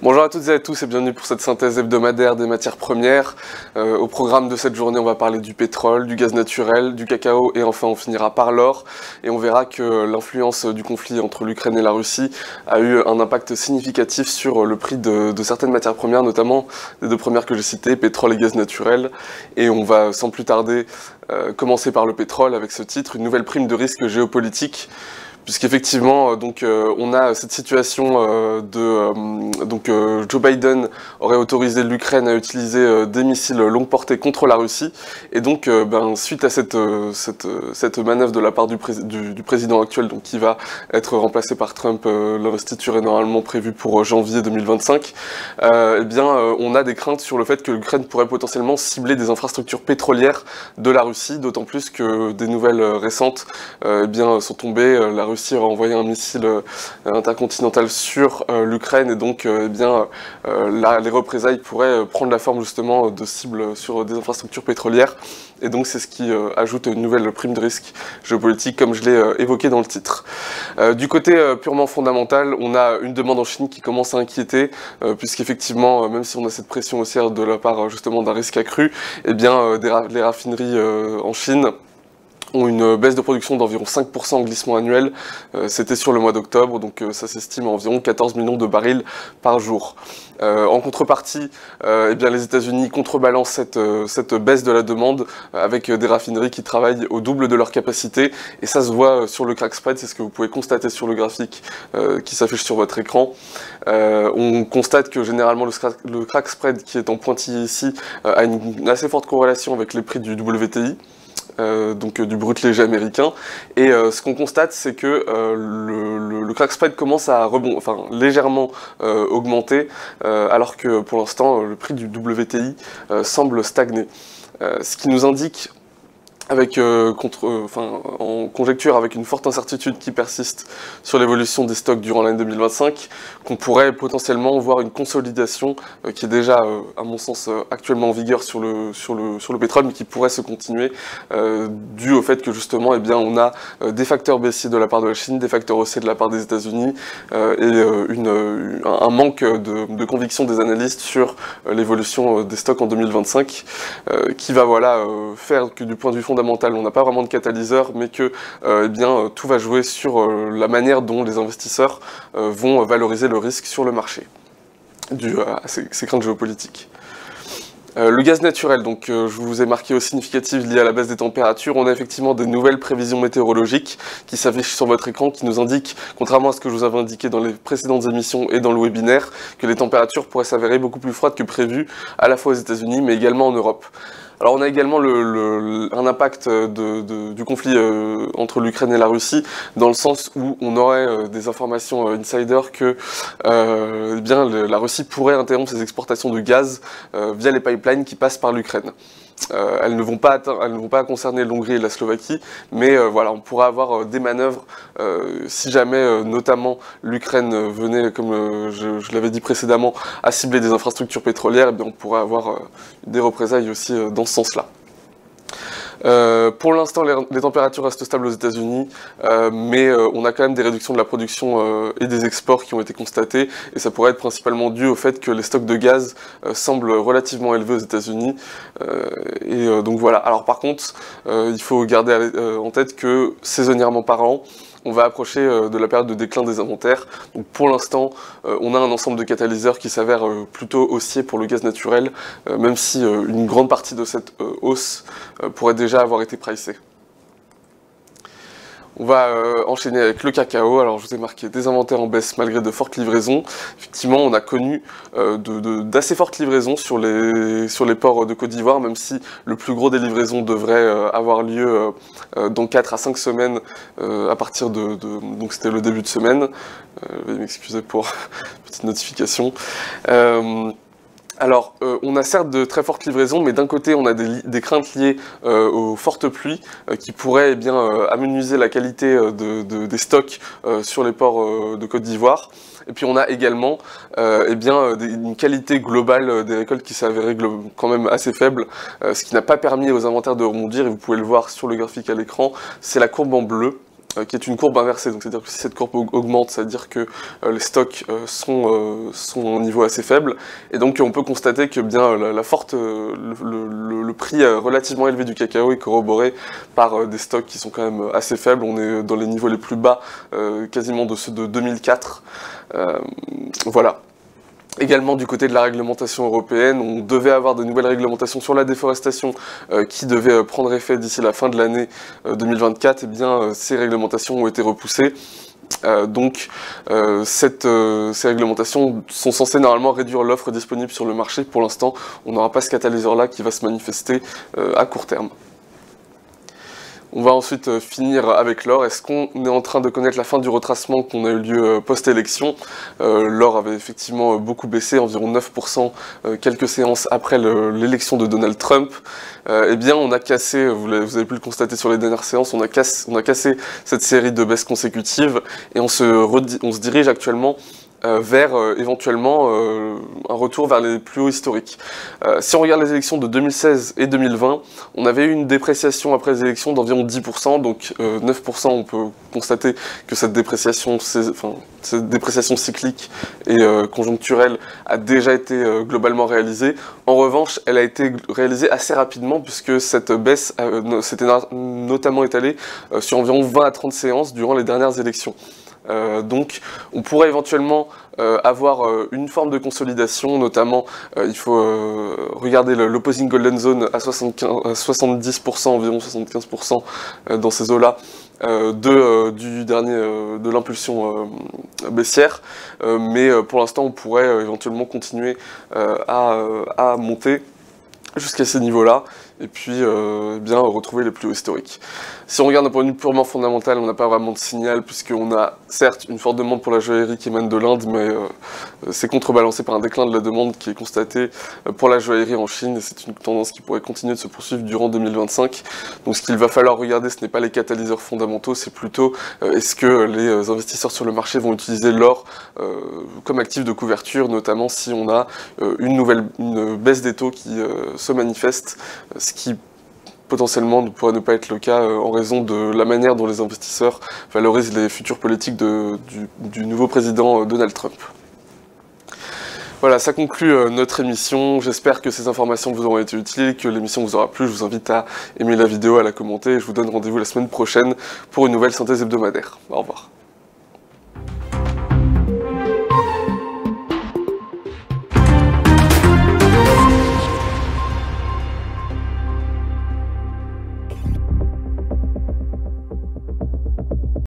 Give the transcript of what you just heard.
Bonjour à toutes et à tous et bienvenue pour cette synthèse hebdomadaire des matières premières. Au programme de cette journée, on va parler du pétrole, du gaz naturel, du cacao et enfin on finira par l'or. Et on verra que l'influence du conflit entre l'Ukraine et la Russie a eu un impact significatif sur le prix de certaines matières premières, notamment les deux premières que j'ai citées, pétrole et gaz naturel. Et on va sans plus tarder commencer par le pétrole avec ce titre, une nouvelle prime de risque géopolitique. Puisqu'effectivement, on a cette situation Joe Biden aurait autorisé l'Ukraine à utiliser des missiles longue portée contre la Russie, et donc suite à cette manœuvre de la part du président actuel, donc qui va être remplacé par Trump, l'investiture est normalement prévue pour janvier 2025. On a des craintes sur le fait que l'Ukraine pourrait potentiellement cibler des infrastructures pétrolières de la Russie, d'autant plus que des nouvelles récentes sont tombées. La Russie aurait envoyé un missile intercontinental sur l'Ukraine, et donc les représailles pourraient prendre la forme justement de cibles sur des infrastructures pétrolières, et donc c'est ce qui ajoute une nouvelle prime de risque géopolitique, comme je l'ai évoqué dans le titre. Du côté purement fondamental, on a une demande en Chine qui commence à inquiéter, puisqu'effectivement, même si on a cette pression haussière de la part justement d'un risque accru, les raffineries en Chine ont une baisse de production d'environ 5% en glissement annuel. C'était sur le mois d'octobre, donc ça s'estime à environ 14 millions de barils par jour. En contrepartie, les États-Unis contrebalancent cette baisse de la demande avec des raffineries qui travaillent au double de leur capacité, et ça se voit sur le crack spread, c'est ce que vous pouvez constater sur le graphique qui s'affiche sur votre écran. On constate que généralement le crack spread qui est en pointillé ici a une assez forte corrélation avec les prix du WTI. Du brut léger américain, et ce qu'on constate, c'est que le crack spread commence à légèrement augmenter, alors que pour l'instant le prix du WTI semble stagner, ce qui nous indique en conjecture, avec une forte incertitude qui persiste sur l'évolution des stocks durant l'année 2025, qu'on pourrait potentiellement voir une consolidation qui est déjà, à mon sens, actuellement en vigueur sur le pétrole, mais qui pourrait se continuer dû au fait que justement, on a des facteurs baissiers de la part de la Chine, des facteurs haussiers de la part des États-Unis, un manque de conviction des analystes sur l'évolution des stocks en 2025, qui va faire que du point de vue fondamental, on n'a pas vraiment de catalyseur, mais que tout va jouer sur la manière dont les investisseurs vont valoriser le risque sur le marché, dû à ces craintes géopolitiques. Le gaz naturel, je vous ai marqué aux significatives liées à la baisse des températures. On a effectivement des nouvelles prévisions météorologiques qui s'affichent sur votre écran, qui nous indiquent, contrairement à ce que je vous avais indiqué dans les précédentes émissions et dans le webinaire, que les températures pourraient s'avérer beaucoup plus froides que prévu, à la fois aux États-Unis, mais également en Europe. Alors on a également un impact du conflit entre l'Ukraine et la Russie, dans le sens où on aurait des informations insider que la Russie pourrait interrompre ses exportations de gaz via les pipelines qui passent par l'Ukraine. Elles ne vont pas concerner l'Hongrie et la Slovaquie, mais on pourra avoir des manœuvres si jamais notamment l'Ukraine venait, comme je l'avais dit précédemment, à cibler des infrastructures pétrolières, on pourrait avoir des représailles aussi dans ce sens-là. Pour l'instant, les températures restent stables aux États-Unis, mais on a quand même des réductions de la production et des exports qui ont été constatées, et ça pourrait être principalement dû au fait que les stocks de gaz semblent relativement élevés aux États-Unis. Alors par contre, il faut garder en tête que saisonnièrement parlant, on va approcher de la période de déclin des inventaires. Donc pour l'instant, on a un ensemble de catalyseurs qui s'avèrent plutôt haussiers pour le gaz naturel, même si une grande partie de cette hausse pourrait déjà avoir été pricée. On va enchaîner avec le cacao. Alors je vous ai marqué des inventaires en baisse malgré de fortes livraisons. Effectivement, on a connu d'assez fortes livraisons sur les ports de Côte d'Ivoire, même si le plus gros des livraisons devrait avoir lieu dans 4 à 5 semaines à partir donc c'était le début de semaine. Veuillez m'excuser pour petite notification. On a certes de très fortes livraisons, mais d'un côté, on a des craintes liées aux fortes pluies qui pourraient amenuiser la qualité des stocks sur les ports de Côte d'Ivoire. Et puis on a également une qualité globale des récoltes qui s'est avérée quand même assez faible, ce qui n'a pas permis aux inventaires de rebondir, et vous pouvez le voir sur le graphique à l'écran, c'est la courbe en bleu. qui est une courbe inversée, donc c'est-à-dire que si cette courbe augmente, c'est-à-dire que les stocks sont à un niveau assez faible, et donc on peut constater que bien le prix relativement élevé du cacao est corroboré par des stocks qui sont quand même assez faibles. On est dans les niveaux les plus bas, quasiment de ceux de 2004. Voilà. Également du côté de la réglementation européenne, on devait avoir de nouvelles réglementations sur la déforestation qui devaient prendre effet d'ici la fin de l'année 2024, et bien ces réglementations ont été repoussées. Ces réglementations sont censées normalement réduire l'offre disponible sur le marché. Pour l'instant, on n'aura pas ce catalyseur-là qui va se manifester à court terme. On va ensuite finir avec l'or. Est-ce qu'on est en train de connaître la fin du retracement qu'on a eu lieu post-élection? L'or avait effectivement beaucoup baissé, environ 9%, quelques séances après l'élection de Donald Trump. Eh bien, on a cassé, vous avez pu le constater sur les dernières séances, on a cassé cette série de baisses consécutives, et on se dirige actuellement vers éventuellement un retour vers les plus hauts historiques. Si on regarde les élections de 2016 et 2020, on avait eu une dépréciation après les élections d'environ 10%, donc 9%, on peut constater que cette dépréciation cyclique et conjoncturelle a déjà été globalement réalisée. En revanche, elle a été réalisée assez rapidement, puisque cette baisse s'était notamment étalée sur environ 20 à 30 séances durant les dernières élections. Donc on pourrait éventuellement avoir une forme de consolidation, notamment il faut regarder l'opposing golden zone à 70%, environ 75% dans ces eaux-là de l'impulsion baissière, mais pour l'instant on pourrait éventuellement continuer à monter jusqu'à ces niveaux-là, et puis bien retrouver les plus hauts historiques. Si on regarde d'un point de vue purement fondamental, on n'a pas vraiment de signal, puisqu'on a certes une forte demande pour la joaillerie qui émane de l'Inde, mais c'est contrebalancé par un déclin de la demande qui est constaté pour la joaillerie en Chine, et c'est une tendance qui pourrait continuer de se poursuivre durant 2025. Donc ce qu'il va falloir regarder, ce n'est pas les catalyseurs fondamentaux, c'est plutôt est-ce que les investisseurs sur le marché vont utiliser l'or comme actif de couverture, notamment si on a une baisse des taux qui se manifeste, ce qui potentiellement ne pourrait ne pas être le cas en raison de la manière dont les investisseurs valorisent les futures politiques du nouveau président Donald Trump. Voilà, ça conclut notre émission. J'espère que ces informations vous auront été utiles, que l'émission vous aura plu. Je vous invite à aimer la vidéo, à la commenter, et je vous donne rendez-vous la semaine prochaine pour une nouvelle synthèse hebdomadaire. Au revoir.